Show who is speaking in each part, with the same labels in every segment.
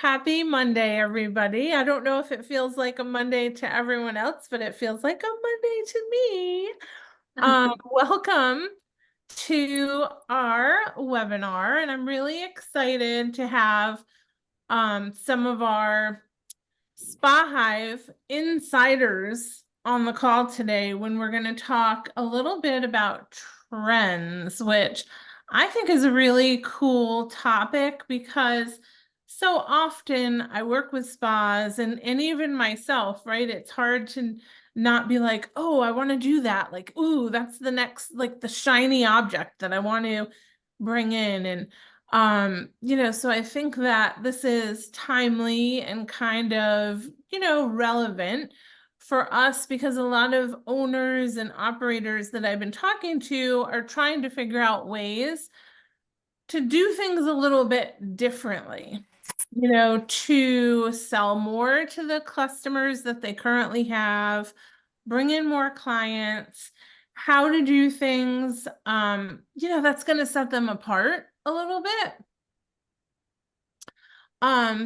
Speaker 1: Happy Monday, everybody. I don't know if it feels like a Monday to everyone else, but it feels like a Monday to me. Welcome to our webinar, and I'm really excited to have some of our SpaHive insiders on the call today when we're going to talk a little bit about trends, which I think is a really cool topic because so often I work with spas and even myself, right? It's hard to not be like, oh, I want to do that. Like, ooh, that's the next, like the shiny object that I want to bring in. And so I think that this is timely and kind of, relevant for us because a lot of owners and operators that I've been talking to are trying to figure out ways to do things a little bit differently, to sell more to the customers that they currently have, bring in more clients, how to do things, that's going to set them apart a little bit.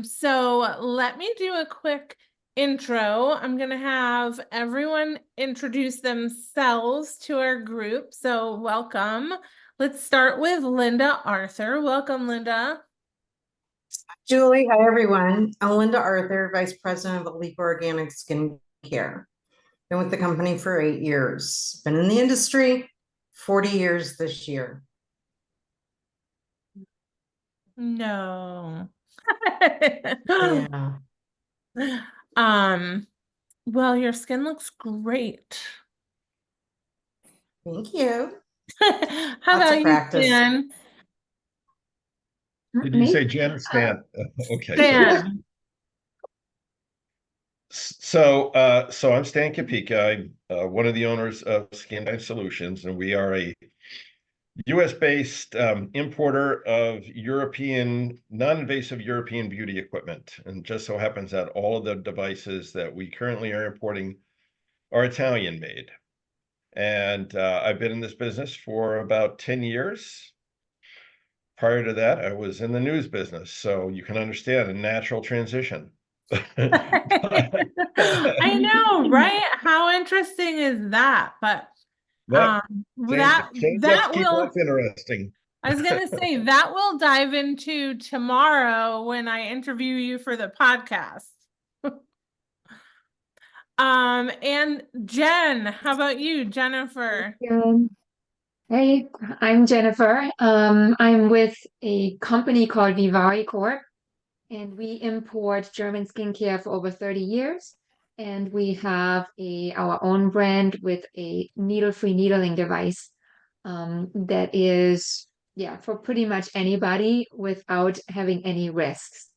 Speaker 1: So let me do a quick intro. I'm going to have everyone introduce themselves to our group. So welcome. Let's start with Linda Arthur. Welcome, Linda.
Speaker 2: Julie, hi everyone. I'm Linda Arthur, Vice President of ilike Organic Skincare. Been with the company for 8 years. Been in the industry 40 years this year.
Speaker 1: No.
Speaker 2: Yeah.
Speaker 1: Well, your skin looks great.
Speaker 2: Thank you.
Speaker 1: How
Speaker 2: Lots
Speaker 1: about
Speaker 2: of
Speaker 1: you,
Speaker 2: practice.
Speaker 1: Stan?
Speaker 3: Did you say Jen or Stan? Okay.
Speaker 1: Stan.
Speaker 3: So I'm Stan Kapica. I'm one of the owners of SkinDive Solutions, and we are a US-based importer of non-invasive European beauty equipment. And just so happens that all of the devices that we currently are importing are Italian-made. And I've been in this business for about 10 years. Prior to that, I was in the news business, so you can understand a natural transition.
Speaker 1: I know, right? How interesting is that? But that
Speaker 3: keep
Speaker 1: will,
Speaker 3: life interesting.
Speaker 1: I was gonna say that we'll dive into tomorrow when I interview you for the podcast. And Jen, how about you, Jennifer?
Speaker 4: Hey, I'm Jennifer. I'm with a company called Vivari Corp, and we import German skincare for over 30 years. And we have our own brand with a needle-free needling device that is, for pretty much anybody without having any risks.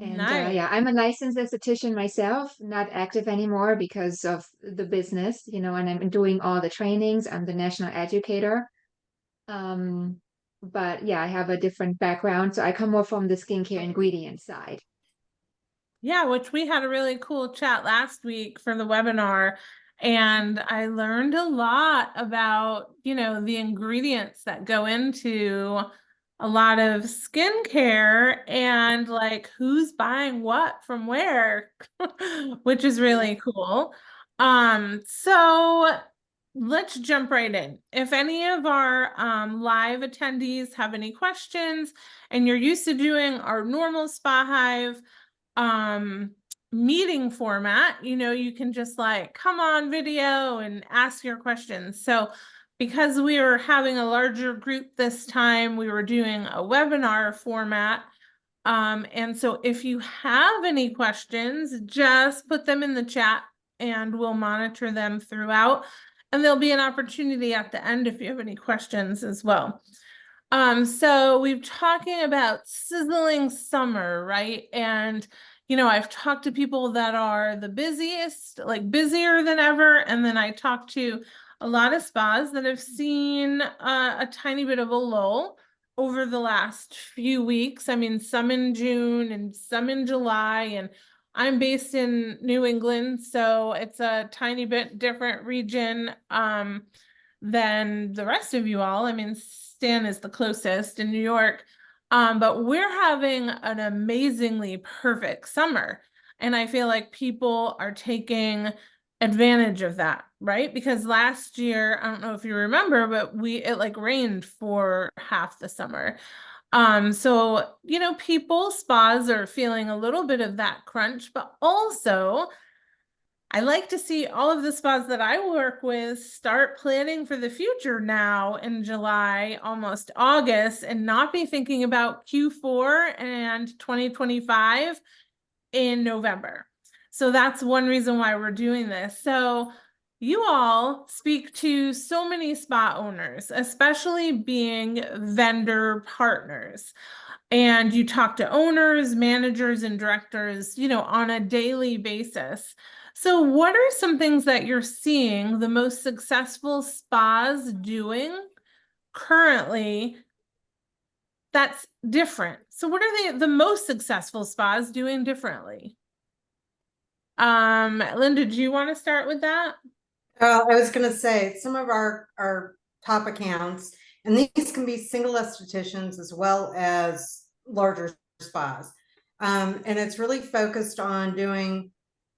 Speaker 4: And
Speaker 1: Nice.
Speaker 4: I'm a licensed esthetician myself, not active anymore because of the business, and I'm doing all the trainings. I'm the national educator. But I have a different background. So I come more from the skincare ingredient side.
Speaker 1: Yeah, which we had a really cool chat last week for the webinar. And I learned a lot about, the ingredients that go into a lot of skincare and like who's buying what from where, which is really cool. So let's jump right in. If any of our live attendees have any questions and you're used to doing our normal SpaHive meeting format, you can just like come on video and ask your questions. So because we were having a larger group this time, we were doing a webinar format. And so if you have any questions, just put them in the chat and we'll monitor them throughout. And there'll be an opportunity at the end if you have any questions as well. So we've talking about sizzling summer, right? And I've talked to people that are the busiest, like busier than ever, and then I talked to a lot of spas that have seen a tiny bit of a lull over the last few weeks. I mean, some in June and some in July, and I'm based in New England, so it's a tiny bit different region than the rest of you all. I mean, Stan is the closest in New York. But we're having an amazingly perfect summer. And I feel like people are taking advantage of that, right? Because last year, I don't know if you remember, but it like rained for half the summer. So, you know, spas are feeling a little bit of that crunch, but also I like to see all of the spas that I work with start planning for the future now in July, almost August, and not be thinking about Q4 and 2025 in November. So that's one reason why we're doing this. So you all speak to so many spa owners, especially being vendor partners. And you talk to owners, managers, and directors, you know, on a daily basis. So what are some things that you're seeing the most successful spas doing currently that's different? So what are the most successful spas doing differently? Linda, do you want to start with that?
Speaker 2: I was going to say some of our top accounts, and these can be single estheticians as well as larger spas. And it's really focused on doing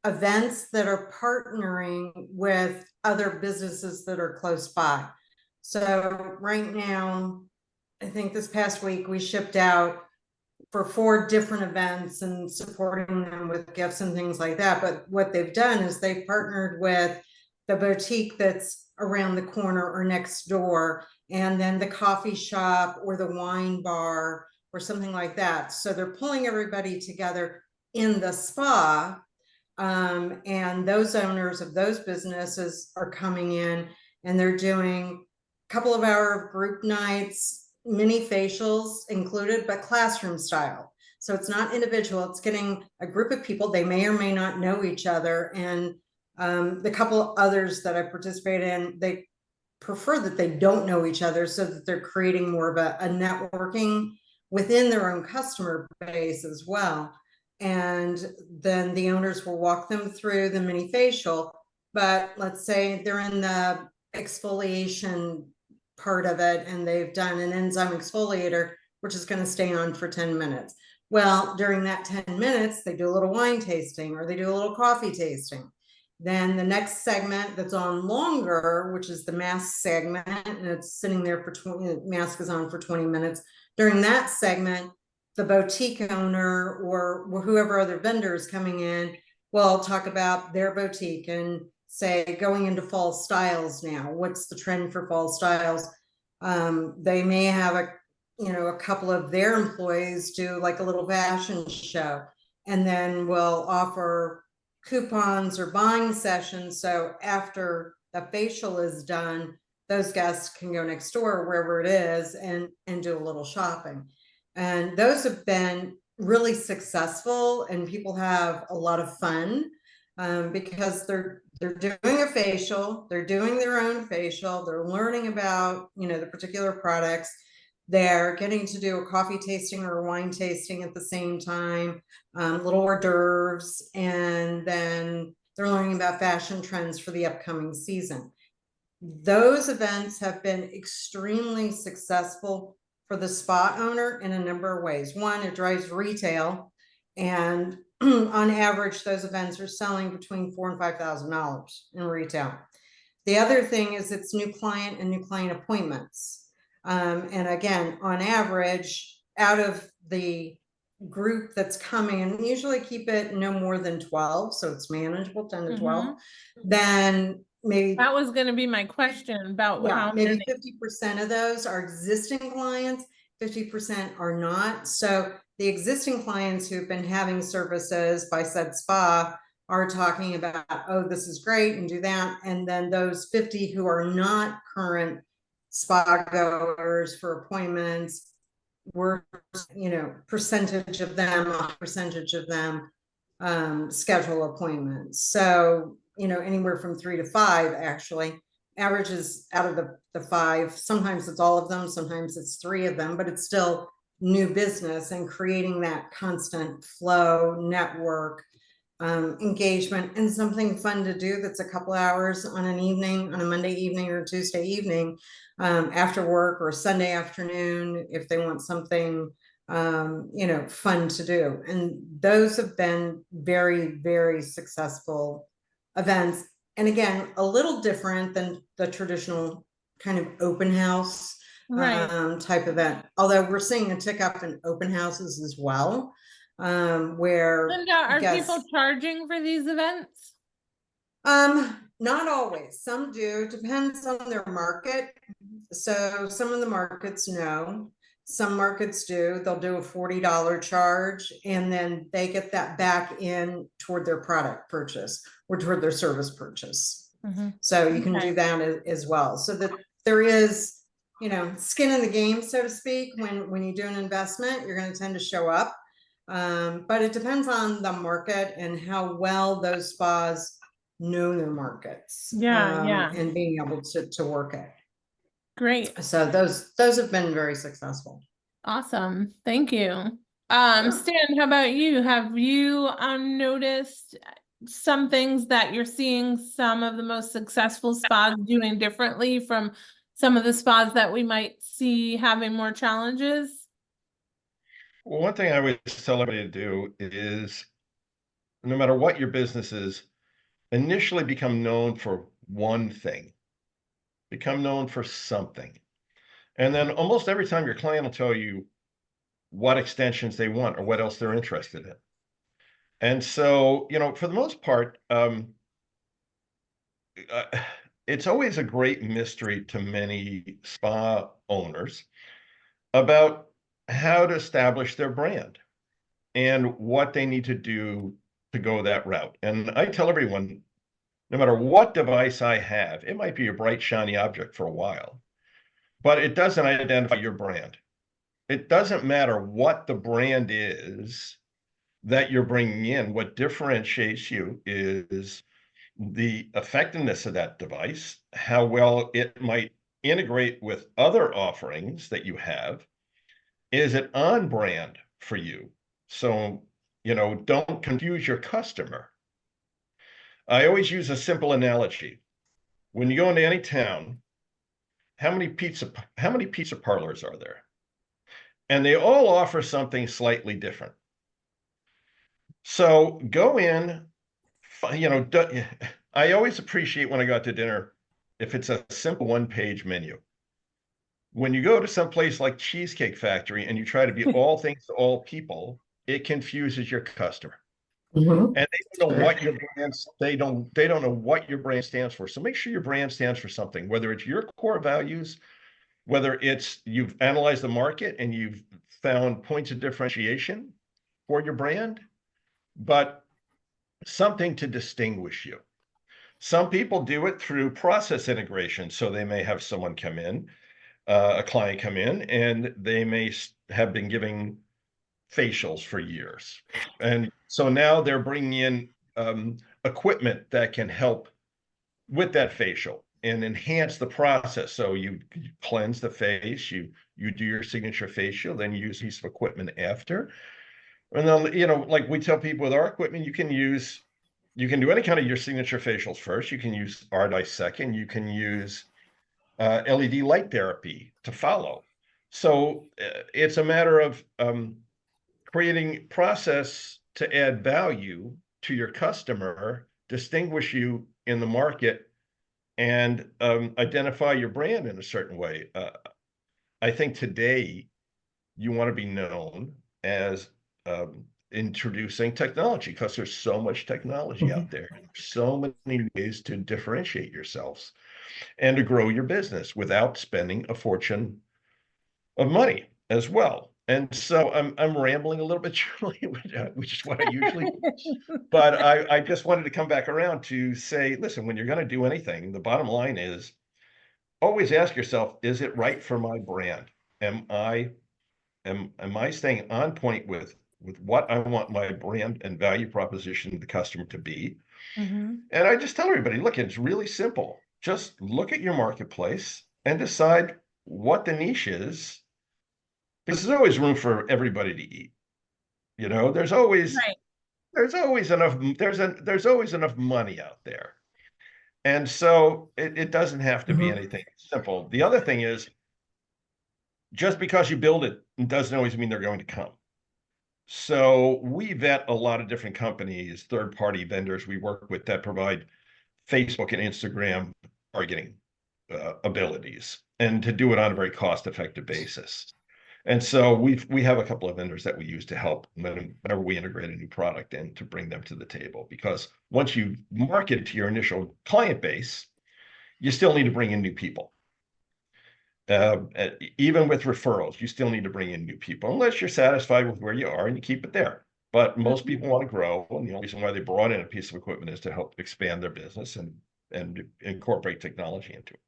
Speaker 2: events that are partnering with other businesses that are close by. So right now, I think this past week we shipped out for 4 different events and supporting them with gifts and things like that. But what they've done is they've partnered with the boutique that's around the corner or next door, and then the coffee shop or the wine bar or something like that. So they're pulling everybody together in the spa. And those owners of those businesses are coming in and they're doing a couple of hour group nights, mini facials included, but classroom style. So it's not individual, it's getting a group of people, they may or may not know each other. And the couple others that I participate in, they prefer that they don't know each other so that they're creating more of a networking within their own customer base as well. And then the owners will walk them through the mini facial. But let's say they're in the exfoliation part of it and they've done an enzyme exfoliator, which is going to stay on for 10 minutes. Well, during that 10 minutes, they do a little wine tasting or they do a little coffee tasting. Then the next segment that's on longer, which is the mask segment, and it's sitting there for 20, mask is on for 20 minutes. During that segment, the boutique owner or whoever other vendor is coming in will talk about their boutique and say, going into fall styles now, what's the trend for fall styles? They may have a couple of their employees do like a little fashion show, and then we'll offer coupons or buying sessions. So after the facial is done, those guests can go next door, wherever it is, and do a little shopping. And those have been really successful, and people have a lot of fun because they're doing a facial, they're doing their own facial, they're learning about, the particular products. They're getting to do a coffee tasting or a wine tasting at the same time, little hors d'oeuvres, and then they're learning about fashion trends for the upcoming season. Those events have been extremely successful for the spa owner in a number of ways. One, it drives retail, and on average, those events are selling between $4,000 and $5,000 in retail. The other thing is it's new client and new client appointments. And again, on average, out of the group that's coming, and usually keep it no more than 12, so it's manageable, 10 to 12, then maybe
Speaker 1: that was going to be my question about how
Speaker 2: maybe
Speaker 1: many.
Speaker 2: 50% of those are existing clients, 50% are not. So the existing clients who've been having services by said spa are talking about, oh, this is great, and do that. And then those 50 who are not current spa goers for appointments, we're, percentage of them schedule appointments. So, anywhere from 3 to 5, actually. Averages out of the 5. Sometimes it's all of them, sometimes it's 3 of them, but it's still new business and creating that constant flow, network, engagement, and something fun to do that's a couple hours on an evening, on a Monday evening or Tuesday evening, after work, or Sunday afternoon, if they want something fun to do. And those have been very, very successful events. And again, a little different than the traditional kind of open house
Speaker 1: Right.
Speaker 2: type event. Although we're seeing a tick up in open houses as well, where
Speaker 1: Linda, are
Speaker 2: guests,
Speaker 1: people charging for these events?
Speaker 2: not always. Some do. Depends on their market. So some of the markets no. Some markets do. They'll do a $40 charge, and then they get that back in toward their product purchase or toward their service purchase. So you can do that as well. So that there is, skin in the game, so to speak. When you do an investment, you're going to tend to show up. But it depends on the market and how well those spas know their markets.
Speaker 1: Yeah.
Speaker 2: And being able to work it.
Speaker 1: Great.
Speaker 2: So those have been very successful.
Speaker 1: Awesome. Thank you.
Speaker 2: Sure.
Speaker 1: Stan, how about you? Have you noticed some things that you're seeing some of the most successful spas doing differently from some of the spas that we might see having more challenges?
Speaker 3: Well, one thing I would tell everybody to do is, no matter what your business is, initially become known for one thing. Become known for something. And then almost every time your client will tell you what extensions they want or what else they're interested in. And so, for the most part, it's always a great mystery to many spa owners about how to establish their brand and what they need to do to go that route. And I tell everyone, no matter what device I have, it might be a bright, shiny object for a while, but it doesn't identify your brand. It doesn't matter what the brand is that you're bringing in. What differentiates you is the effectiveness of that device, how well it might integrate with other offerings that you have. Is it on brand for you? So, don't confuse your customer. I always use a simple analogy. When you go into any town, how many pizza parlors are there? And they all offer something slightly different. So go in, I always appreciate when I go out to dinner, if it's a simple one-page menu. When you go to some place like Cheesecake Factory and you try to be all things to all people, it confuses your customer. And they don't know what your they don't know what your brand stands for. So make sure your brand stands for something, whether it's your core values, whether it's you've analyzed the market and you've found points of differentiation for your brand, but something to distinguish you. Some people do it through process integration. So they may have someone come in, a client come in, and they may have been giving facials for years. And so now they're bringing in equipment that can help with that facial and enhance the process. So you cleanse the face, you do your signature facial, then you use a piece of equipment after. And then, like we tell people with our equipment, you can do any kind of your signature facials first. You can use art eye second. You can use LED light therapy to follow. So it's a matter of creating process to add value to your customer, distinguish you in the market, and identify your brand in a certain way. I think today you want to be known as introducing technology, because there's so much technology out there, so many ways to differentiate yourselves and to grow your business without spending a fortune of money as well. And so I'm rambling a little bit, Julie, which is what I usually do. But I just wanted to come back around to say, listen, when you're going to do anything, the bottom line is always ask yourself, is it right for my brand? Am I staying on point with what I want my brand and value proposition to the customer to be? And I just tell everybody, look, it's really simple. Just look at your marketplace and decide what the niche is, because there's always room for everybody to eat. There's always enough money out there. And so it doesn't have to be anything simple. The other thing is, just because you build it doesn't always mean they're going to come. So we vet a lot of different companies, third-party vendors we work with that provide Facebook and Instagram targeting abilities, and to do it on a very cost-effective basis. And so we have a couple of vendors that we use to help whenever we integrate a new product in to bring them to the table. Because once you market it to your initial client base, you still need to bring in new people. Even with referrals, you still need to bring in new people, unless you're satisfied with where you are and you keep it there. But most people want to grow, and the only reason why they brought in a piece of equipment is to help expand their business and incorporate technology into it.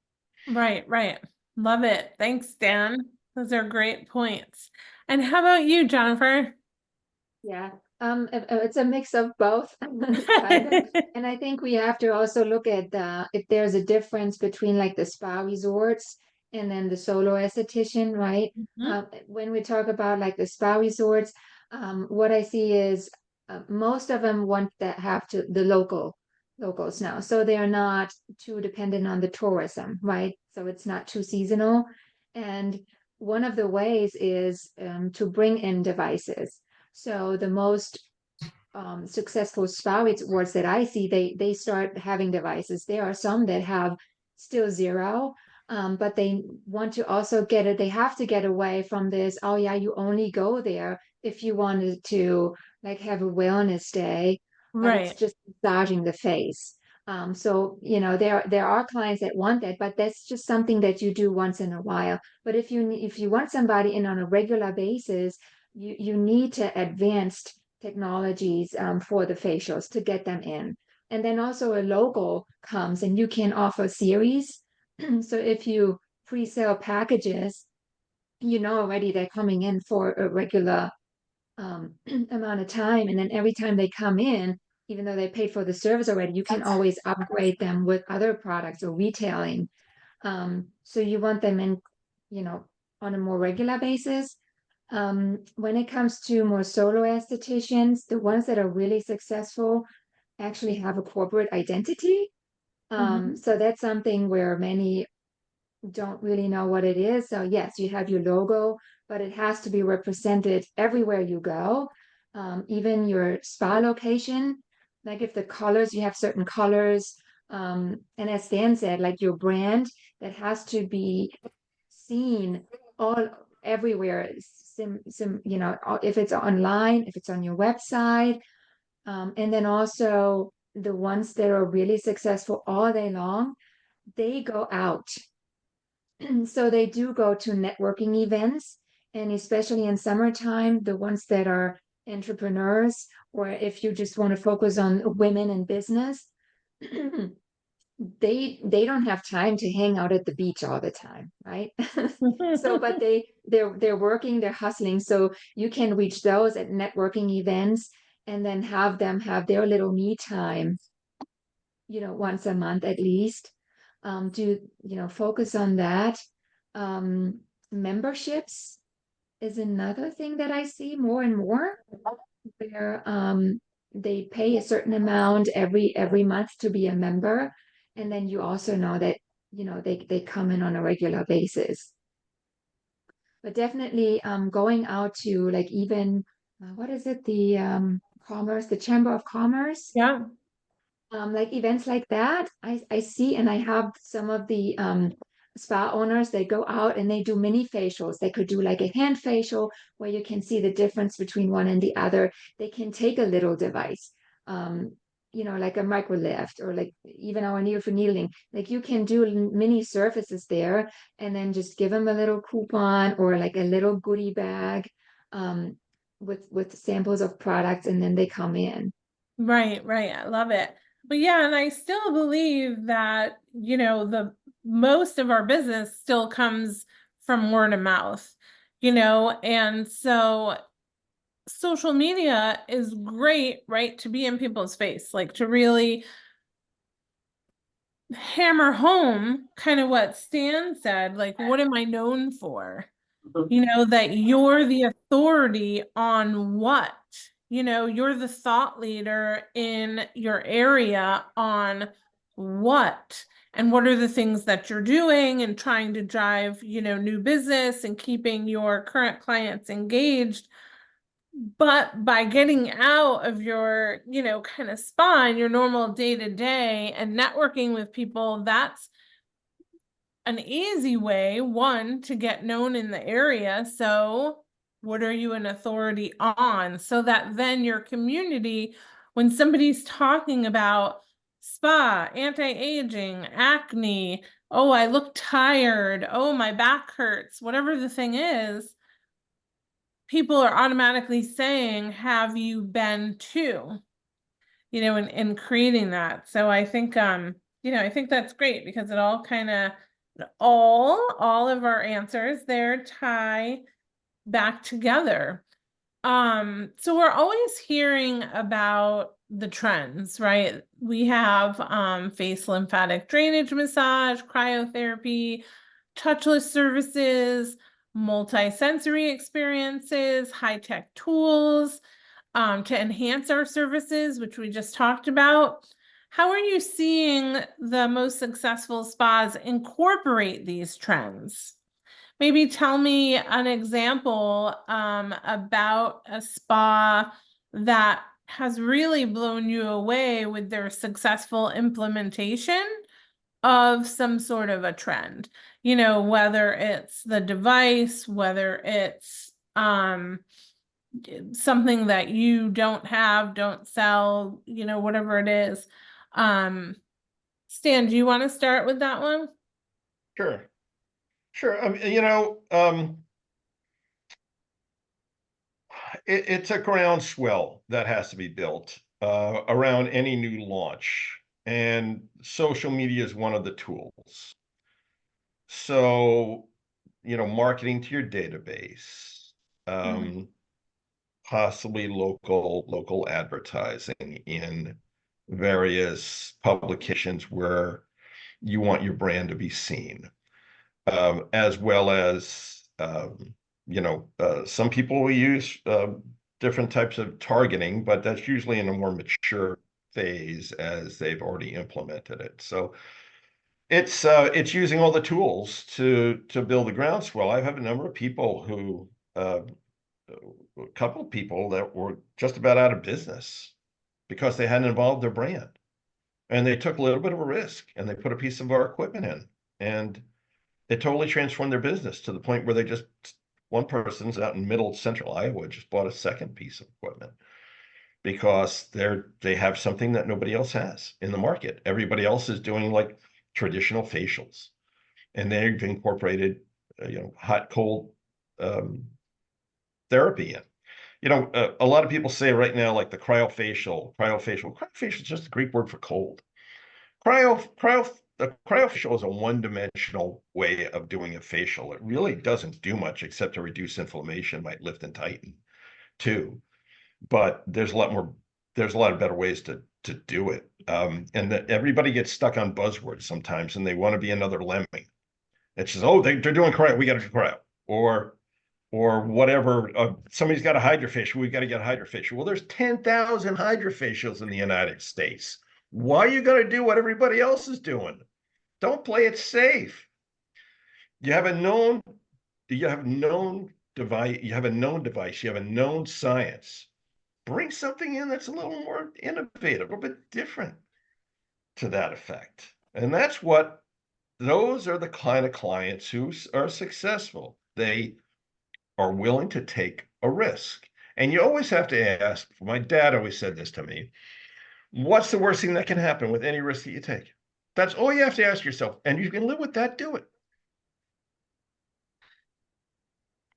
Speaker 1: Right, right. Love it. Thanks, Dan. Those are great points. And how about you, Jennifer?
Speaker 4: Yeah, it's a mix of both. And I think we have to also look at if there's a difference between like the spa resorts and then the solo esthetician, right? When we talk about like the spa resorts, what I see is most of them want that have to the locals now, so they are not too dependent on the tourism, right? So it's not too seasonal, and one of the ways is to bring in devices. So the most successful spa resorts that I see, they start having devices. There are some that have still zero, but they want to also get it. They have to get away from this. Oh yeah, you only go there if you wanted to like have a wellness day, but it's
Speaker 1: Right.
Speaker 4: just massaging the face. So you know there are clients that want that, but that's just something that you do once in a while. But if you want somebody in on a regular basis, you need to advanced technologies for the facials to get them in. And then also a logo comes and you can offer series. So if you pre-sale packages, you know already they're coming in for a regular amount of time. And then every time they come in, even though they paid for the service already, you can always upgrade them with other products or retailing. So you want them in, you know, on a more regular basis. When it comes to more solo estheticians, the ones that are really successful actually have a corporate identity. So that's something where many don't really know what it is. So yes, you have your logo, but it has to be represented everywhere you go. Even your spa location, like if the colors, you have certain colors, and as Dan said, like your brand, that has to be seen all everywhere. You know, if it's online, if it's on your website, and then also the ones that are really successful all day long, they go out. So they do go to networking events, and especially in summertime, the ones that are entrepreneurs, or if you just want to focus on women in business, they don't have time to hang out at the beach all the time, right? So but they're working, they're hustling, so you can reach those at networking events and then have them have their little me time, you know, once a month at least. To, you know, focus on that. Memberships is another thing that I see more and more, where they pay a certain amount every month to be a member, and then you also know that, you know, they come in on a regular basis. But definitely going out to like even what is it, the commerce, the Chamber of Commerce,
Speaker 1: Yeah.
Speaker 4: like events like that, I see, and I have some of the spa owners, they go out and they do mini facials. They could do like a hand facial where you can see the difference between one and the other. They can take a little device, you know, like a micro lift, or like even our needle for needling. Like you can do mini surfaces there, and then just give them a little coupon or like a little goodie bag with samples of products, and then they come in.
Speaker 1: Right, right. I love it. But yeah, and I still believe that, you know, the most of our business still comes from word of mouth, you know, and so social media is great, right, to be in people's face, like to really hammer home kind of what Stan said, like, what am I known for? You know, that you're the authority on what? You know, you're the thought leader in your area on what? and what are the things that you're doing and trying to drive, new business and keeping your current clients engaged. But by getting out of your, kind of spa and your normal day-to-day and networking with people, that's an easy way, one, to get known in the area. So what are you an authority on? So that then your community, when somebody's talking about spa, anti-aging, acne, oh, I look tired, oh, my back hurts, whatever the thing is, people are automatically saying, have you been to? In creating that. So I think I think that's great because it all kind of all of our answers there tie back together. So we're always hearing about the trends, right? We have face lymphatic drainage massage, cryotherapy, touchless services, multi-sensory experiences, high-tech tools to enhance our services, which we just talked about. How are you seeing the most successful spas incorporate these trends? Maybe tell me an example about a spa that has really blown you away with their successful implementation of some sort of a trend. Whether it's the device, whether it's something that you don't have, don't sell, whatever it is. Stan, do you want to start with that one?
Speaker 3: Sure. It's a groundswell that has to be built around any new launch, and social media is one of the tools. So, marketing to your database, possibly local advertising in various publications where you want your brand to be seen, as well as some people will use different types of targeting, but that's usually in a more mature phase as they've already implemented it. So it's using all the tools to build the groundswell. I have a number of people who a couple of people that were just about out of business because they hadn't evolved their brand, and they took a little bit of a risk and they put a piece of our equipment in, and it totally transformed their business to the point where one person's out in middle central Iowa just bought a second piece of equipment because they have something that nobody else has in the market. Everybody else is doing like traditional facials, and they've incorporated hot cold therapy in. A lot of people say right now, like the cryofacial is just a Greek word for cold. The cryofacial is a one-dimensional way of doing a facial. It really doesn't do much except to reduce inflammation, might lift and tighten too. But there's a lot of better ways to do it. And that everybody gets stuck on buzzwords sometimes, and they want to be another lemming. It's just, oh, they're doing cryo, we got to do cryo, or whatever. Somebody's got a hydrofacial, we got to get a hydrofacial. Well, there's 10,000 hydrofacials in the United States. Why are you going to do what everybody else is doing? Don't play it safe. You have a known device, you have a known science. Bring something in that's a little more innovative, a little bit different to that effect. And those are the kind of clients who are successful. They are willing to take a risk. And you always have to ask, my dad always said this to me, what's the worst thing that can happen with any risk that you take? That's all you have to ask yourself. And you can live with that, do it.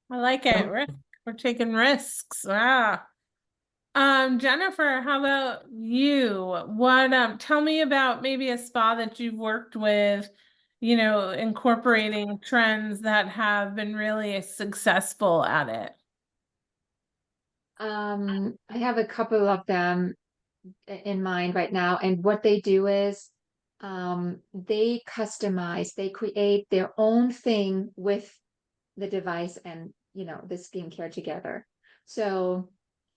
Speaker 1: I like it. We're taking risks. Wow. Jennifer, how about you? Tell me about maybe a spa that you've worked with, incorporating trends that have been really successful at it.
Speaker 4: I have a couple of them in mind right now, and what they do is they customize, they create their own thing with the device and the skincare together. So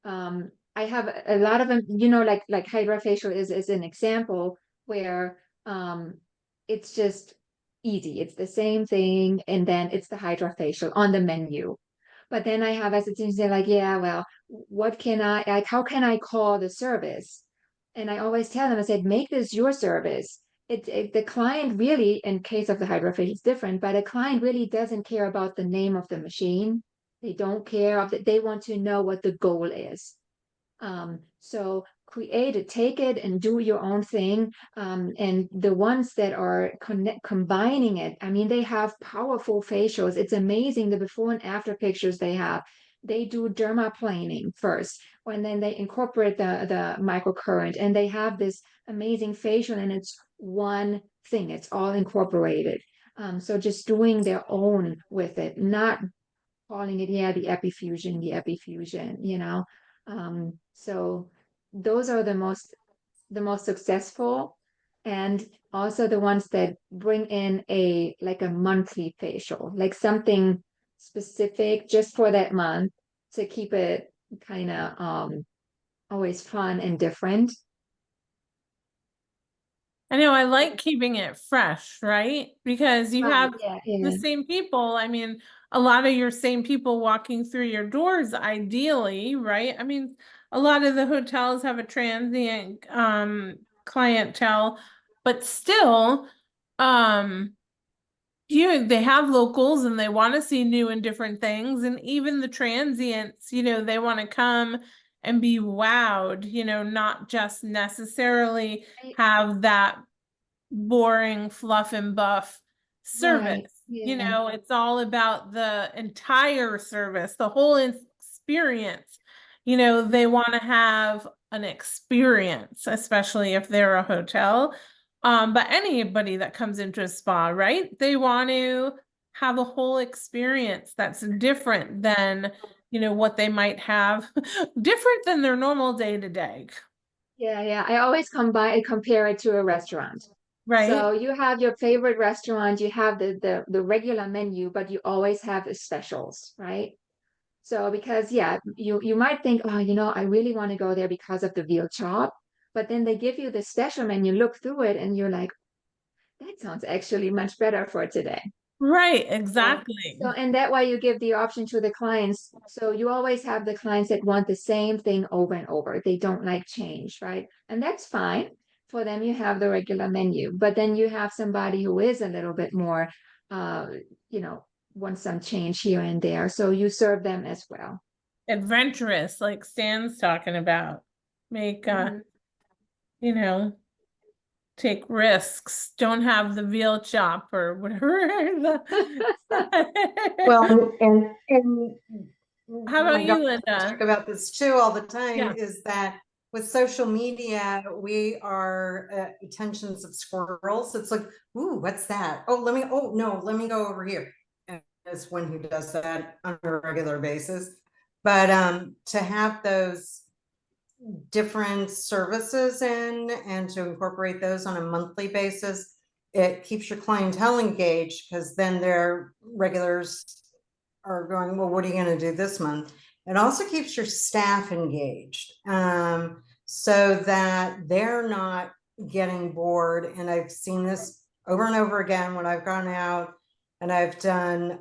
Speaker 4: I have a lot of them, like hydrofacial is an example where it's just easy. It's the same thing. And then it's the hydrofacial on the menu. But then I have assistants, they're like, yeah, well, what can I, like, how can I call the service? And I always tell them, I said, make this your service. The client really, in case of the hydrofacial, it's different, but a client really doesn't care about the name of the machine. They don't care of that. They want to know what the goal is. So create it, take it and do your own thing. And the ones that are combining it, I mean, they have powerful facials. It's amazing the before and after pictures they have. They do dermaplaning first, and then they incorporate the microcurrent, and they have this amazing facial, and it's one thing. It's all incorporated. So just doing their own with it, not calling it, yeah, the epifusion, you know. So those are the most successful, and also the ones that bring in a like a monthly facial, like something specific just for that month to keep it kind of always fun and different.
Speaker 1: I know I like keeping it fresh, right? Because you have
Speaker 4: Yeah,
Speaker 1: the
Speaker 4: yeah.
Speaker 1: same people. I mean, a lot of your same people walking through your doors, ideally, right? I mean, a lot of the hotels have a transient clientele, but still, they have locals and they want to see new and different things. And even the transients, they want to come and be wowed, not just necessarily have that boring fluff and buff service.
Speaker 4: Right, yeah.
Speaker 1: It's all about the entire service, the whole experience. They want to have an experience, especially if they're a hotel. But anybody that comes into a spa, right? They want to have a whole experience that's different than, what they might have, different than their normal day to day.
Speaker 4: Yeah, yeah. I always compare it to a restaurant.
Speaker 1: Right?
Speaker 4: So you have your favorite restaurant, you have the regular menu, but you always have the specials, right? So because yeah, you might think, oh, I really want to go there because of the veal chop, but then they give you the special menu, look through it, and you're like, that sounds actually much better for today.
Speaker 1: Right,
Speaker 4: So,
Speaker 1: exactly.
Speaker 4: and that way you give the option to the clients. So you always have the clients that want the same thing over and over. They don't like change, right? And that's fine. For them, you have the regular menu, but then you have somebody who is a little bit more, you know, wants some change here and there. So you serve them as well.
Speaker 1: Adventurous, like Stan's talking about. Make
Speaker 4: Mhm.
Speaker 1: you know, take risks. Don't have the veal chop or whatever.
Speaker 2: Well, and
Speaker 1: How
Speaker 2: my
Speaker 1: about you,
Speaker 2: daughter talk
Speaker 1: Linda?
Speaker 2: about this too all the time,
Speaker 1: Yeah.
Speaker 2: is that with social media, we are attentions of squirrels. It's like, ooh, what's that? Oh, no, let me go over here. And there's one who does that on a regular basis. But to have those different services in and to incorporate those on a monthly basis, it keeps your clientele engaged, because then their regulars are going, well, what are you going to do this month? It also keeps your staff engaged, so that they're not getting bored. And I've seen this over and over again when I've gone out and I've done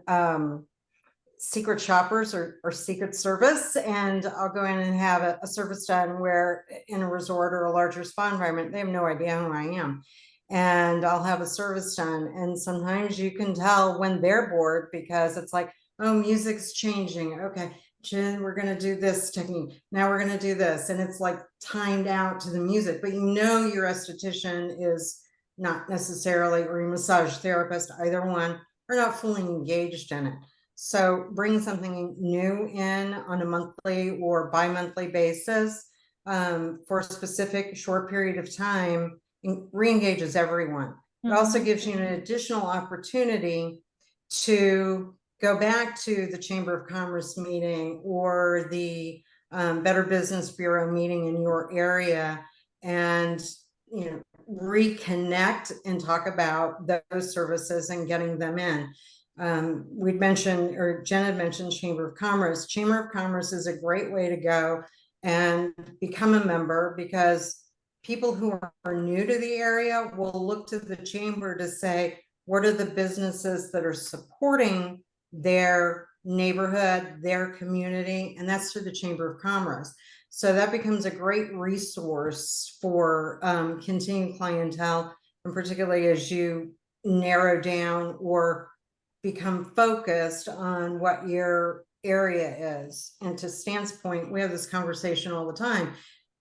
Speaker 2: secret shoppers or secret service, and I'll go in and have a service done where in a resort or a larger spa environment, they have no idea who I am. And I'll have a service done. And sometimes you can tell when they're bored, because it's like, oh, music's changing. Okay, Jen, we're going to do this technique. Now we're going to do this. And it's like timed out to the music, but your esthetician is not necessarily, or your massage therapist, either one, are not fully engaged in it. So bring something new in on a monthly or bi-monthly basis for a specific short period of time, re-engages everyone. It also gives you an additional opportunity to go back to the Chamber of Commerce meeting or the Better Business Bureau meeting in your area, and reconnect and talk about those services and getting them in. We'd mentioned, or Jen had mentioned, Chamber of Commerce. Chamber of Commerce is a great way to go and become a member, because people who are new to the area will look to the chamber to say, what are the businesses that are supporting their neighborhood, their community, and that's through the Chamber of Commerce. So that becomes a great resource for continued clientele, and particularly as you narrow down or become focused on what your area is. And to Stan's point, we have this conversation all the time.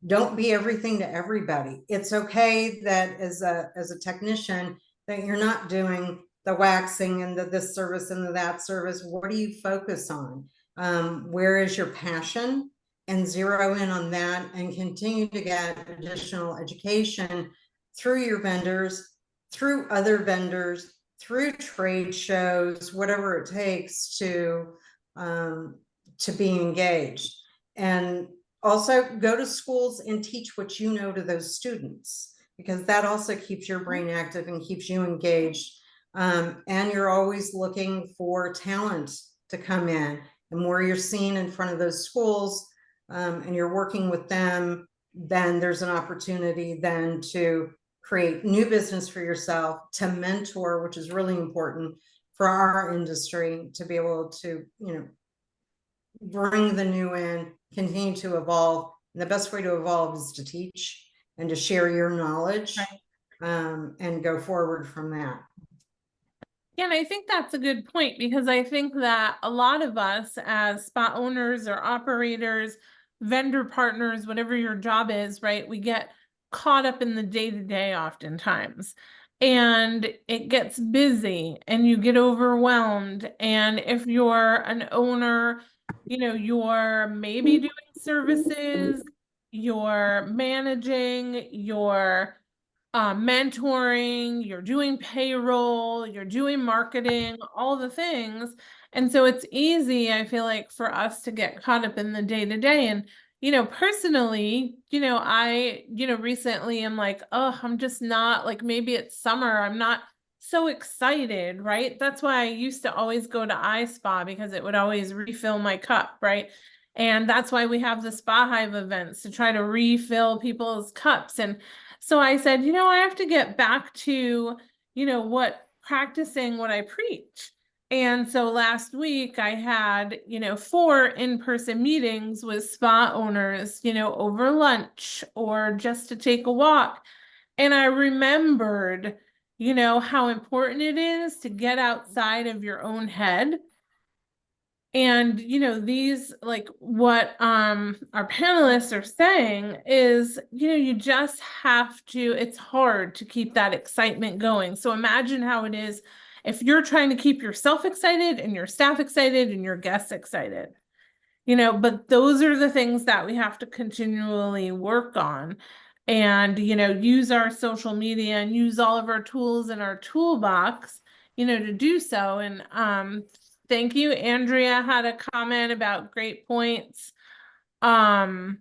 Speaker 2: Don't be everything to everybody. It's okay that as a technician that you're not doing the waxing and the this service and the that service. What do you focus on? Where is your passion? And zero in on that and continue to get additional education through your vendors, through other vendors, through trade shows, whatever it takes to be engaged. And also go to schools and teach what you know to those students, because that also keeps your brain active and keeps you engaged. And you're always looking for talent to come in. The more you're seen in front of those schools and you're working with them, then there's an opportunity then to create new business for yourself, to mentor, which is really important for our industry, to be able to, bring the new in, continue to evolve. And the best way to evolve is to teach and to share your knowledge, and go forward from that.
Speaker 1: Yeah, and I think that's a good point, because I think that a lot of us as spa owners or operators, vendor partners, whatever your job is, right, we get caught up in the day-to-day oftentimes. And it gets busy and you get overwhelmed. And if you're an owner, you're maybe doing services, you're managing, you're mentoring, you're doing payroll, you're doing marketing, all the things. And so it's easy, I feel like, for us to get caught up in the day-to-day. And, personally, I, recently am like, oh, I'm just not, like, maybe it's summer, I'm not so excited, right? That's why I used to always go to iSpa, because it would always refill my cup, right? And that's why we have the SpaHive events, to try to refill people's cups. And so I said, I have to get back to, practicing what I preach. And so last week I had, 4 in-person meetings with spa owners, over lunch or just to take a walk. And I remembered, how important it is to get outside of your own head. And, these, like, what our panelists are saying is, you just have to, it's hard to keep that excitement going. So imagine how it is if you're trying to keep yourself excited and your staff excited and your guests excited. But those are the things that we have to continually work on, and, use our social media and use all of our tools in our toolbox, to do so. And thank you. Andrea had a comment about great points. Thanks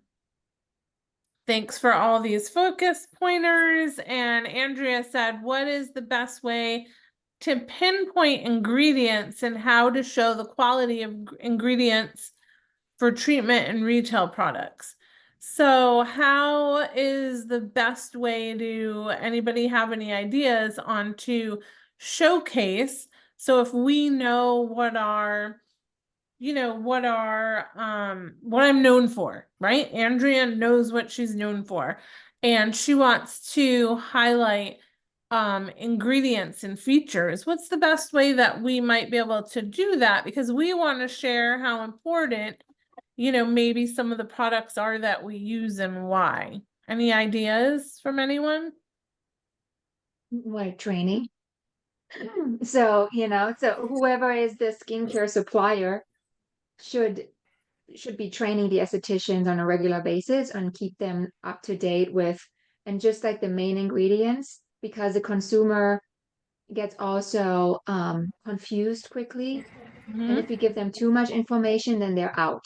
Speaker 1: for all these focus pointers. And Andrea said, what is the best way to pinpoint ingredients and how to show the quality of ingredients for treatment and retail products? So how is the best way to, anybody have any ideas on to showcase? So if we know what our, what I'm known for, right? Andrea knows what she's known for, and she wants to highlight ingredients and features. What's the best way that we might be able to do that? Because we want to share how important, maybe some of the products are that we use and why. Any ideas from anyone?
Speaker 4: Like training. So, so whoever is the skincare supplier should be training the estheticians on a regular basis and keep them up to date with, and just like the main ingredients, because the consumer gets also confused quickly. And if you give them too much information, then they're out.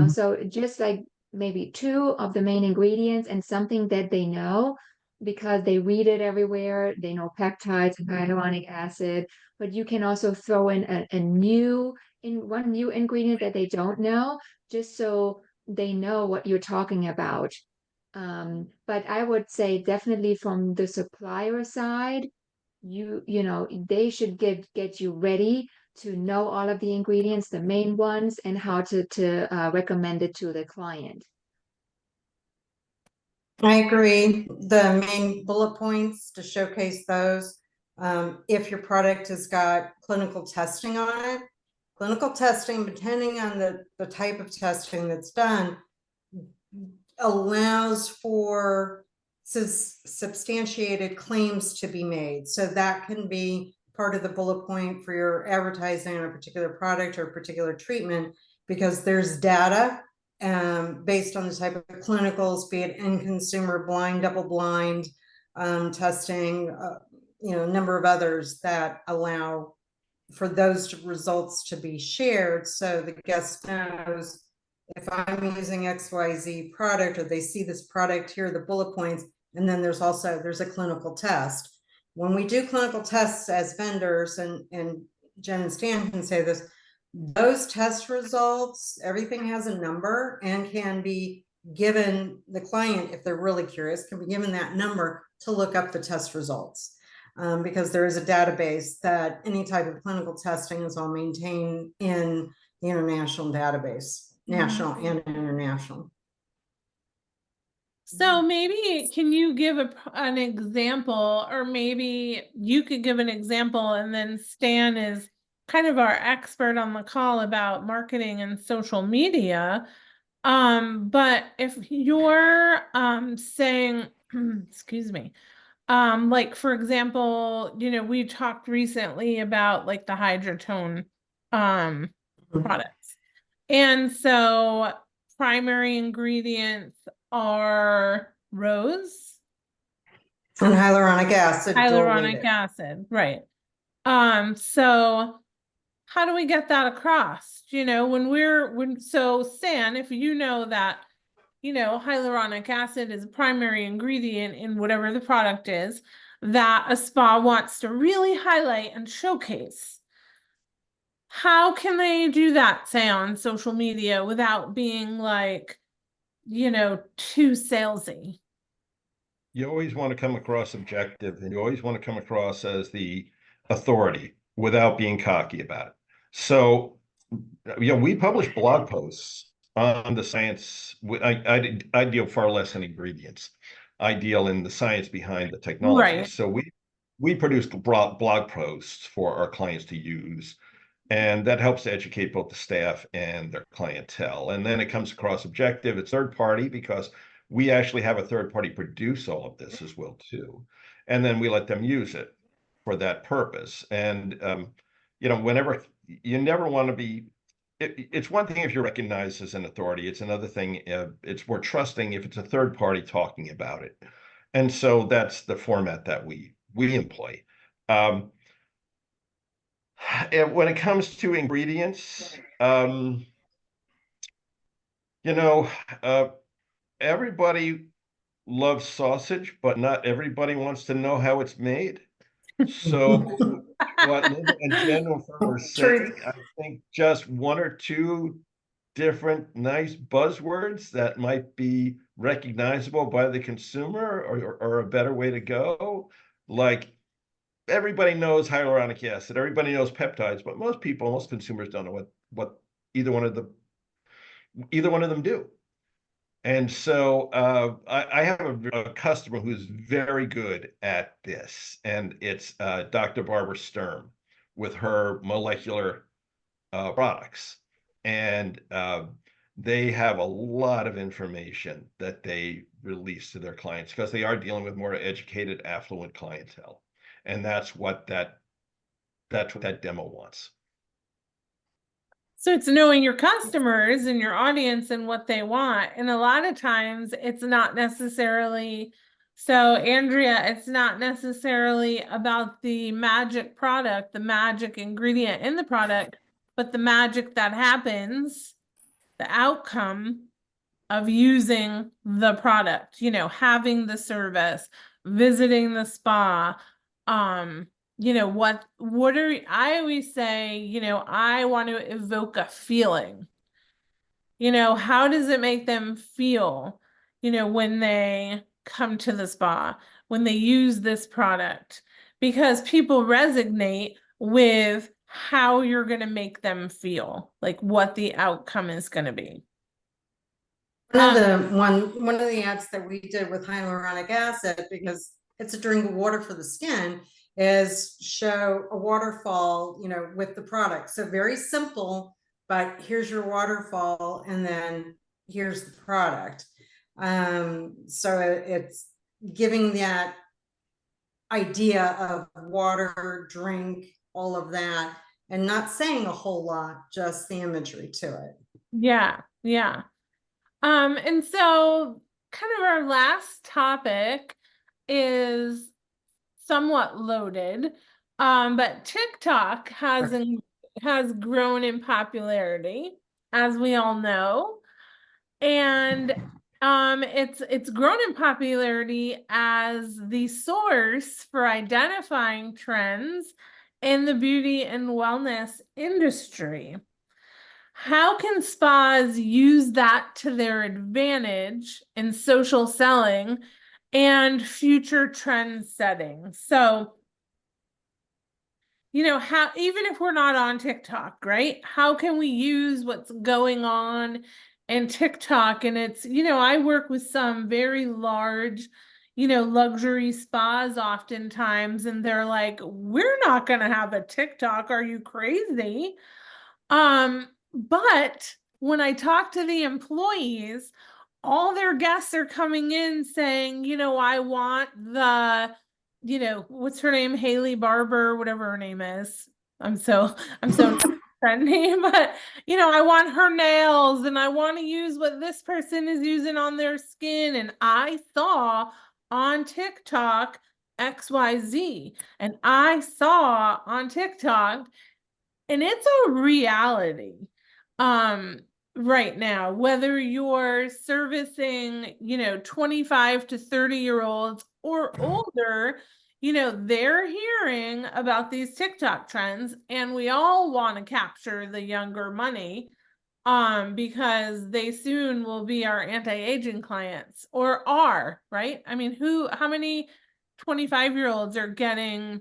Speaker 4: So just like maybe 2 of the main ingredients and something that they know, because they read it everywhere. They know peptides, hyaluronic acid, but you can also throw in one new ingredient that they don't know, just so they know what you're talking about. But I would say definitely from the supplier side, you know, they should get you ready to know all of the ingredients, the main ones, and how to recommend it to the client.
Speaker 2: I agree. The main bullet points to showcase those. If your product has got clinical testing on it, clinical testing, depending on the type of testing that's done, allows for substantiated claims to be made. So that can be part of the bullet point for your advertising on a particular product or particular treatment, because there's data based on the type of clinicals, be it in consumer blind, double blind testing, you know, a number of others that allow for those results to be shared. So the guest knows, if I'm using XYZ product, or they see this product, here are the bullet points. And then there's a clinical test. When we do clinical tests as vendors, and Jen and Stan can say this, those test results, everything has a number and can be given the client, if they're really curious, can be given that number to look up the test results. Because there is a database that any type of clinical testing is all maintained in the international database, national and international.
Speaker 1: So maybe can you give an example, or maybe you could give an example, and then Stan is kind of our expert on the call about marketing and social media. But if you're saying, excuse me, like for example, you know, we talked recently about like the Hydrotone products. And so primary ingredients are rose
Speaker 2: and hyaluronic acid.
Speaker 1: Hyaluronic acid, right. So how do we get that across? You know, so Stan, if you know that, you know, hyaluronic acid is a primary ingredient in whatever the product is that a spa wants to really highlight and showcase, how can they do that, say, on social media without being like, you know, too salesy?
Speaker 3: You always want to come across objective, and you always want to come across as the authority without being cocky about it. So, you know, we publish blog posts on the science. I deal far less in ingredients. I deal in the science behind the technology.
Speaker 1: Right.
Speaker 3: So we produce blog posts for our clients to use, and that helps to educate both the staff and their clientele. And then it comes across objective. It's third party, because we actually have a third party produce all of this as well too. And then we let them use it for that purpose. And you know, whenever you never want to be, it's one thing if you're recognized as an authority. It's another thing, it's more trusting if it's a third party talking about it. And so that's the format that we employ. And when it comes to ingredients, you know, everybody loves sausage, but not everybody wants to know how it's made. So what Linda and Jen were saying, I think just one or two different nice buzzwords that might be recognizable by the consumer, or a better way to go. Like, everybody knows hyaluronic acid, everybody knows peptides, but most consumers don't know what either one of them do. And so I have a customer who's very good at this, and it's Dr. Barbara Sturm with her molecular products. And they have a lot of information that they release to their clients, because they are dealing with more educated, affluent clientele. And that's what that demo wants.
Speaker 1: So it's knowing your customers and your audience and what they want. And a lot of times it's not necessarily, so Andrea, it's not necessarily about the magic product, the magic ingredient in the product, but the magic that happens, the outcome of using the product, you know, having the service, visiting the spa, you know, I always say, you know, I want to evoke a feeling. You know, how does it make them feel? when they come to the spa, when they use this product, because people resonate with how you're going to make them feel, like what the outcome is going to be.
Speaker 2: One of the ads that we did with hyaluronic acid, because it's a drink of water for the skin, is show a waterfall, with the product. So very simple, but here's your waterfall, and then here's the product. So it's giving that idea of water, drink, all of that, and not saying a whole lot, just the imagery to it.
Speaker 1: Yeah, yeah. And so kind of our last topic is somewhat loaded. But TikTok has grown in popularity, as we all know. And it's grown in popularity as the source for identifying trends in the beauty and wellness industry. How can spas use that to their advantage in social selling and future trend setting? So, how, even if we're not on TikTok, right? How can we use what's going on in TikTok? And it's, I work with some very large, luxury spas oftentimes, and they're like, we're not going to have a TikTok. Are you crazy? But when I talk to the employees, all their guests are coming in saying, I want the, what's her name? Haley Barber, whatever her name is. I'm so that name, but I want her nails, and I want to use what this person is using on their skin. And I saw on TikTok XYZ, and I saw on TikTok. And it's a reality right now, whether you're servicing, 25 to 30-year-olds or older, they're hearing about these TikTok trends, and we all want to capture the younger money because they soon will be our anti-aging clients, or are, right? I mean, how many 25-year-olds are getting,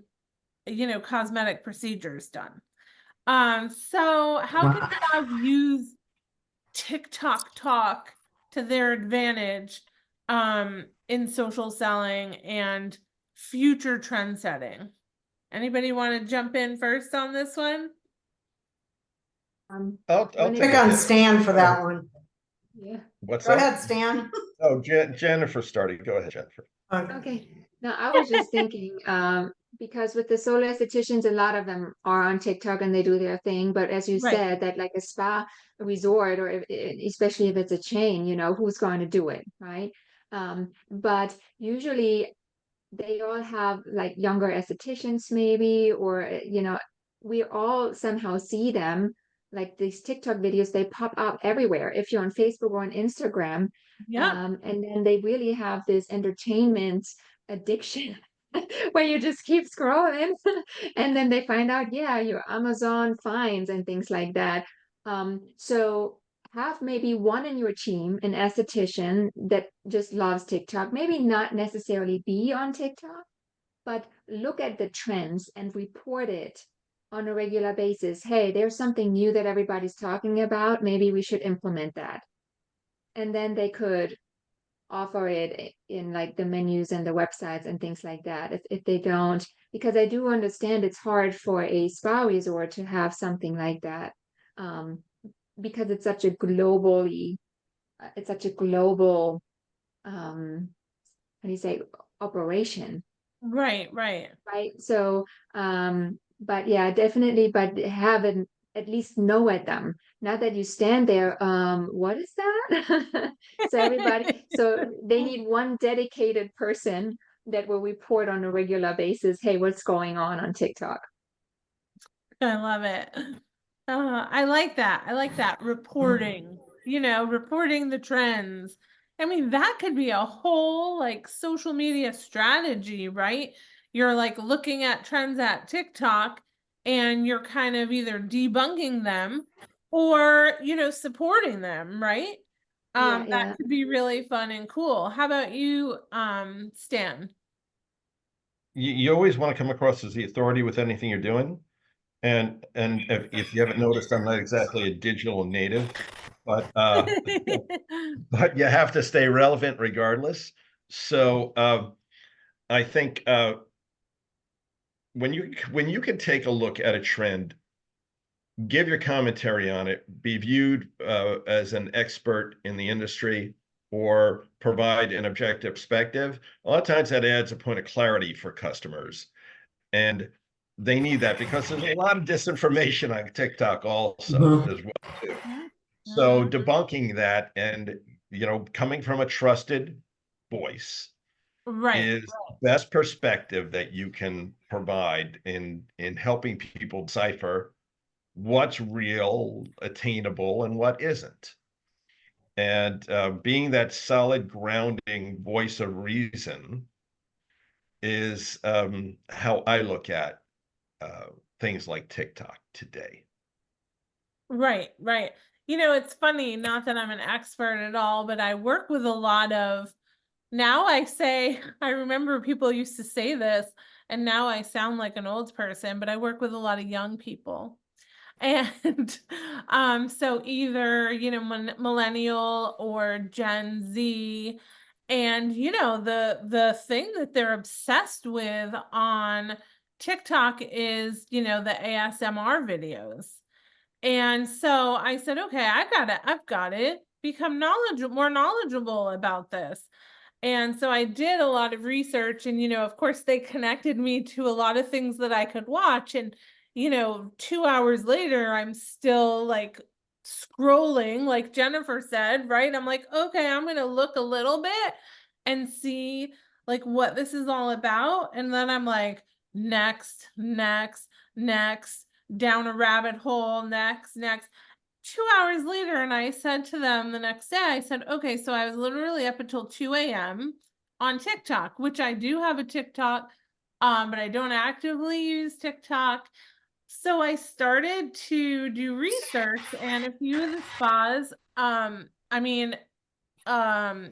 Speaker 1: cosmetic procedures done? So how can spas use TikTok talk to their advantage in social selling and future trend setting? Anybody want to jump in first on this one?
Speaker 3: I'll
Speaker 2: Pick on Stan for that one.
Speaker 4: Yeah.
Speaker 3: What's
Speaker 2: Go
Speaker 3: that?
Speaker 2: ahead, Stan.
Speaker 3: Oh, Jennifer started. Go ahead, Jennifer.
Speaker 4: Okay. No, I was just thinking, because with the solo estheticians, a lot of them are on TikTok and they do their thing. But as you
Speaker 1: Right.
Speaker 4: said, that like a spa resort, or especially if it's a chain, who's going to do it, right? But usually they all have like younger estheticians maybe, or we all somehow see them, like these TikTok videos, they pop up everywhere if you're on Facebook or on Instagram.
Speaker 1: Yeah.
Speaker 4: And then they really have this entertainment addiction where you just keep scrolling and then they find out, yeah, your Amazon finds and things like that. So have maybe one in your team, an esthetician that just loves TikTok, maybe not necessarily be on TikTok, but look at the trends and report it on a regular basis. Hey, there's something new that everybody's talking about. Maybe we should implement that. And then they could offer it in like the menus and the websites and things like that. If they don't, because I do understand it's hard for a spa resort to have something like that. Because it's such a global how do you say, operation.
Speaker 1: Right.
Speaker 4: So but yeah, definitely, but have at least know at them, not that you stand there, what is that? So they need one dedicated person that will report on a regular basis, hey, what's going on TikTok.
Speaker 1: I love it. I like that. I like that reporting, reporting the trends. I mean, that could be a whole like social media strategy, right? You're like looking at trends at TikTok and you're kind of either debunking them or, supporting them, right?
Speaker 4: Yeah,
Speaker 1: That could be really fun and cool. How about you, Stan?
Speaker 3: You always want to come across as the authority with anything you're doing. And if you haven't noticed, I'm not exactly a digital native, but but you have to stay relevant regardless. So I think when you can take a look at a trend, give your commentary on it, be viewed as an expert in the industry, or provide an objective perspective, a lot of times that adds a point of clarity for customers. And they need that because there's a lot of disinformation on TikTok also
Speaker 2: Mhm.
Speaker 3: as well too. So
Speaker 1: Mhm.
Speaker 3: debunking that and coming from a trusted voice
Speaker 1: Right.
Speaker 3: is best perspective that you can provide in helping people decipher what's real, attainable, and what isn't. And being that solid grounding voice of reason is how I look at uh, things like TikTok today.
Speaker 1: Right, right. It's funny, not that I'm an expert at all, but I work with a lot of, now I say, I remember people used to say this, and now I sound like an old person, but I work with a lot of young people. And so either, millennial or Gen Z, and the thing that they're obsessed with on TikTok is, the ASMR videos. And so I said, okay, I've got it. Become more knowledgeable about this. And so I did a lot of research, and of course they connected me to a lot of things that I could watch. And 2 hours later, I'm still like scrolling, like Jennifer said, right? I'm like, okay, I'm gonna look a little bit and see like what this is all about. And then I'm like, next, next, next, down a rabbit hole, next, next. 2 hours later, and I said to them the next day, I said, okay, so I was literally up until 2 a.m. on TikTok, which I do have a TikTok, but I don't actively use TikTok. So I started to do research, and a few of the spas, I mean, um,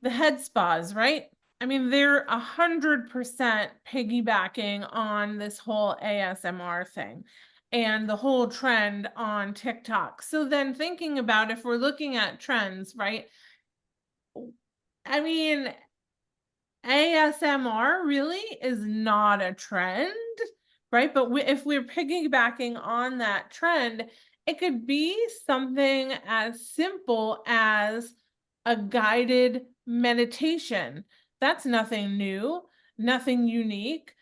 Speaker 1: the head spas, right? I mean, they're 100% piggybacking on this whole ASMR thing and the whole trend on TikTok. So then thinking about if we're looking at trends, right? I mean, ASMR really is not a trend, right? But if we're piggybacking on that trend, it could be something as simple as a guided meditation. That's nothing new, nothing unique.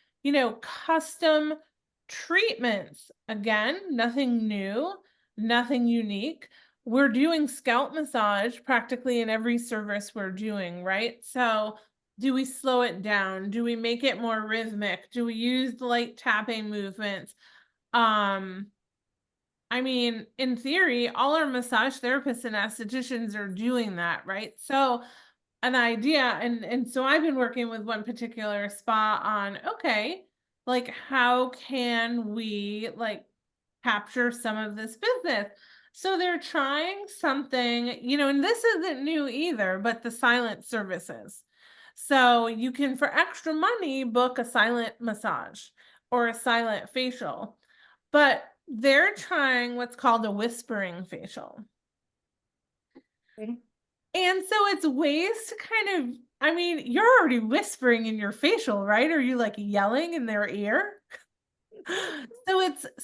Speaker 1: Custom treatments, again, nothing new, nothing unique. We're doing scalp massage practically in every service we're doing, right? So do we slow it down? Do we make it more rhythmic? Do we use light tapping movements? I mean, in theory, all our massage therapists and estheticians are doing that, right? So an idea, and so I've been working with one particular spa on, okay, like how can we like capture some of this business? So they're trying something, and this isn't new either, but the silent services. So you can, for extra money, book a silent massage or a silent facial, but they're trying what's called a whispering facial.
Speaker 4: Okay.
Speaker 1: And so it's ways to kind of, I mean, you're already whispering in your facial, right? Are you like yelling in their ear?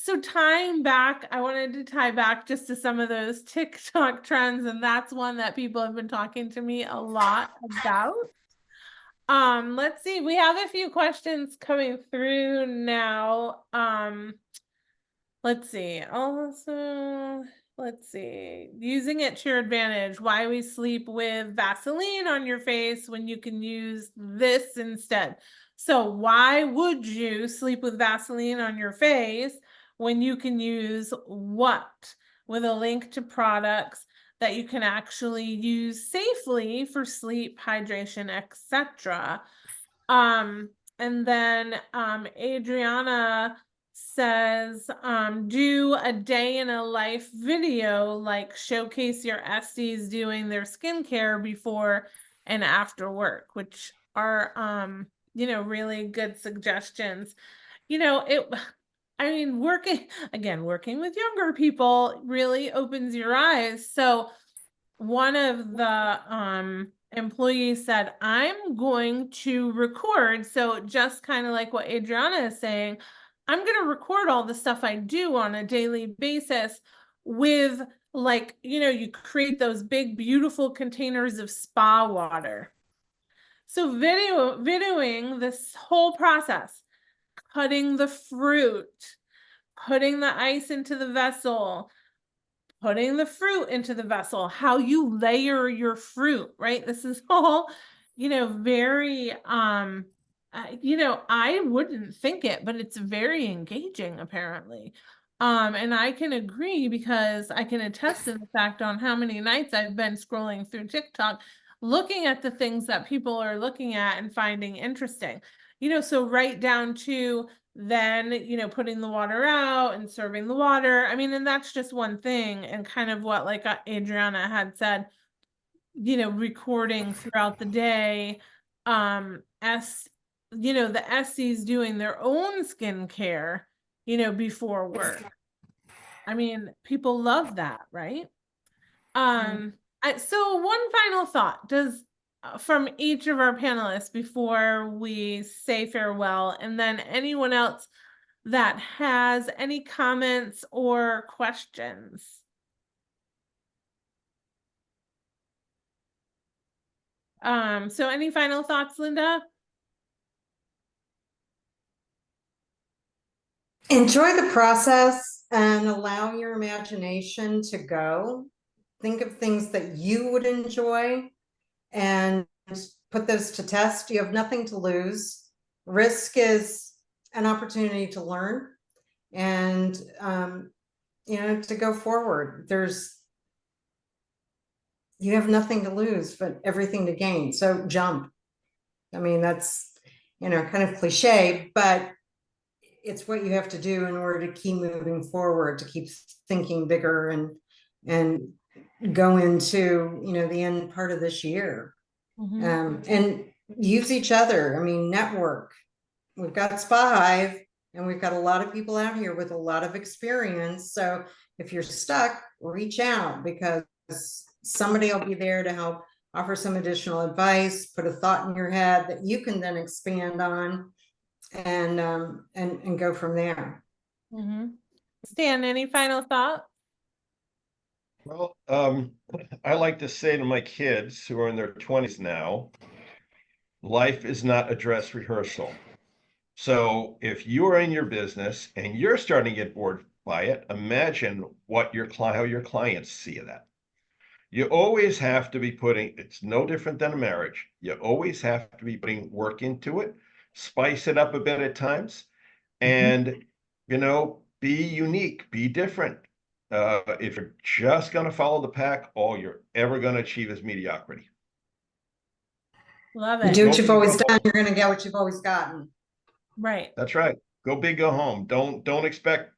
Speaker 1: So tying back, I wanted to tie back just to some of those TikTok trends, and that's one that people have been talking to me a lot about. Let's see, we have a few questions coming through now. Let's see. Also, let's see. Using it to your advantage. Why we sleep with Vaseline on your face when you can use this instead. So why would you sleep with Vaseline on your face when you can use what? With a link to products that you can actually use safely for sleep, hydration, etc. And then Adriana says, do a day in a life video, like showcase your SDs doing their skincare before and after work, which are, really good suggestions. I mean, working with younger people really opens your eyes. So one of the employees said, I'm going to record. So just kind of like what Adriana is saying, I'm going to record all the stuff I do on a daily basis with, like, you create those big, beautiful containers of spa water. So videoing this whole process, cutting the fruit, putting the ice into the vessel, putting the fruit into the vessel, how you layer your fruit, right? This is all, very, I wouldn't think it, but it's very engaging apparently. And I can agree because I can attest to the fact on how many nights I've been scrolling through TikTok, looking at the things that people are looking at and finding interesting. So right down to then, putting the water out and serving the water. I mean, and that's just one thing. And kind of what, like, Adriana had said, recording throughout the day, the SCs doing their own skincare, before work. I mean, people love that, right? So one final thought from each of our panelists before we say farewell, and then anyone else that has any comments or questions. So any final thoughts, Linda?
Speaker 2: Enjoy the process and allow your imagination to go. Think of things that you would enjoy and put those to test. You have nothing to lose. Risk is an opportunity to learn and, to go forward. You have nothing to lose, but everything to gain. So jump. I mean, that's, kind of cliche, but it's what you have to do in order to keep moving forward, to keep thinking bigger and go into, the end part of this year. And use each other. I mean, network. We've got SpaHive and we've got a lot of people out here with a lot of experience. So if you're stuck, reach out because somebody will be there to help offer some additional advice, put a thought in your head that you can then expand on and go from there.
Speaker 1: Stan, any final thoughts?
Speaker 3: Well, I like to say to my kids who are in their 20s now, life is not a dress rehearsal. So if you are in your business and you're starting to get bored by it, imagine how your clients see that. You always have to be it's no different than a marriage. You always have to be putting work into it, spice it up a bit at times, and, be unique, be different. If you're just going to follow the pack, all you're ever going to achieve is mediocrity.
Speaker 1: Love it.
Speaker 2: Do what you've always done, you're going to get what you've always gotten.
Speaker 1: Right.
Speaker 3: That's right. Go big, go home. Don't expect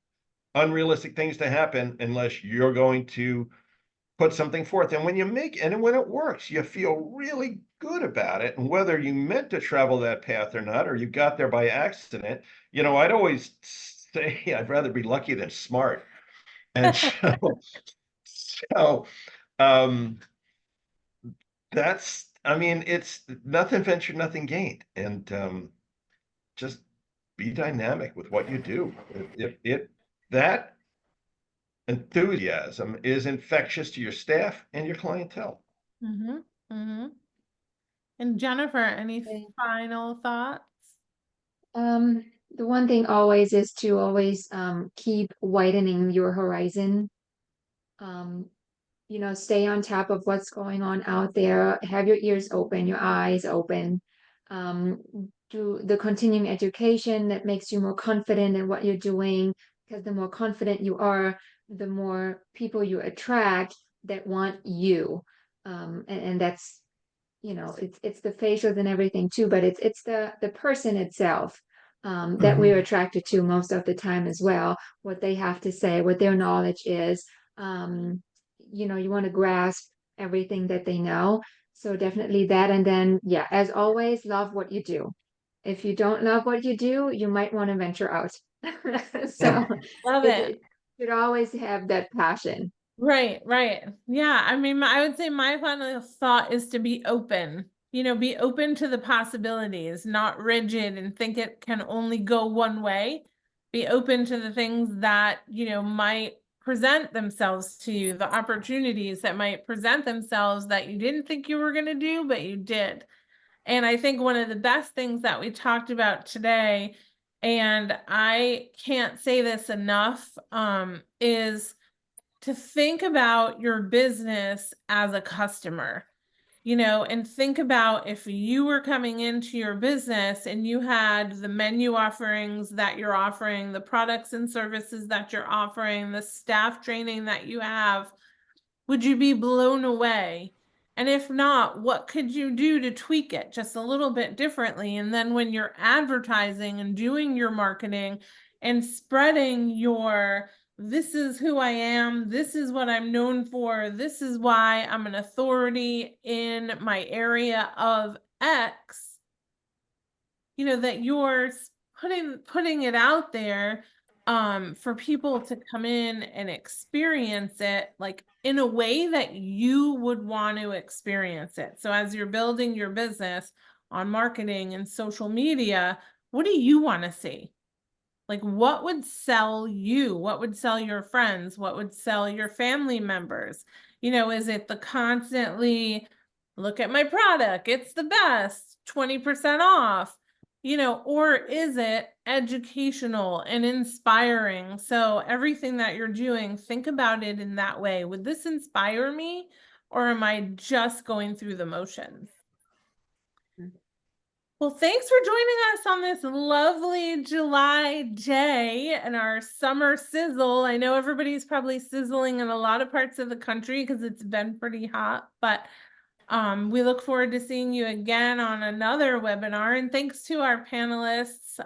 Speaker 3: unrealistic things to happen unless you're going to put something forth. And when it works, you feel really good about it. And whether you meant to travel that path or not, or you got there by accident, I'd always say I'd rather be lucky than smart. And so it's nothing ventured, nothing gained. And just be dynamic with what you do. That enthusiasm is infectious to your staff and your clientele.
Speaker 1: And Jennifer, any final thoughts?
Speaker 4: The one thing always is to always keep widening your horizon. Stay on top of what's going on out there. Have your ears open, your eyes open. Do the continuing education that makes you more confident in what you're doing, because the more confident you are, the more people you attract that want you. And that's, it's the facials and everything too, but it's the person itself. that we're attracted to most of the time as well, what they have to say, what their knowledge is. You know, you want to grasp everything that they know. So definitely that. And then, yeah, as always, love what you do. If you don't love what you do, you might want to venture out. So
Speaker 1: Love it.
Speaker 4: it should always have that passion.
Speaker 1: Right, right. Yeah, I mean, I would say my final thought is to be open. You know, be open to the possibilities, not rigid and think it can only go one way. Be open to the things that, you know, might present themselves to you, the opportunities that might present themselves that you didn't think you were going to do, but you did. And I think one of the best things that we talked about today, and I can't say this enough, is to think about your business as a customer, you know, and think about if you were coming into your business and you had the menu offerings that you're offering, the products and services that you're offering, the staff training that you have, would you be blown away? And if not, what could you do to tweak it just a little bit differently? And then when you're advertising and doing your marketing and spreading your, this is who I am, this is what I'm known for, this is why I'm an authority in my area of X, you know, that you're putting it out there for people to come in and experience it like in a way that you would want to experience it. So as you're building your business on marketing and social media, what do you want to see? Like, what would sell you? What would sell your friends? What would sell your family members? You know, is it the constantly look at my product, it's the best, 20% off? You know, or is it educational and inspiring? So everything that you're doing, think about it in that way. Would this inspire me, or am I just going through the motions? Well, thanks for joining us on this lovely July day and our summer sizzle. I know everybody's probably sizzling in a lot of parts of the country because it's been pretty hot, but we look forward to seeing you again on another webinar. And thanks to our panelists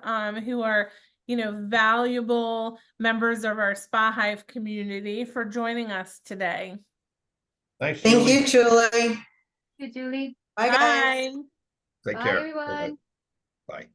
Speaker 1: who are, you know, valuable members of our SpaHive community for joining us today.
Speaker 3: Thanks,
Speaker 2: Thank
Speaker 3: Julie.
Speaker 2: you, Julie.
Speaker 4: Thank you, Julie.
Speaker 2: Bye, guys.
Speaker 3: Take
Speaker 4: Bye,
Speaker 3: care.
Speaker 4: everyone.
Speaker 3: Bye.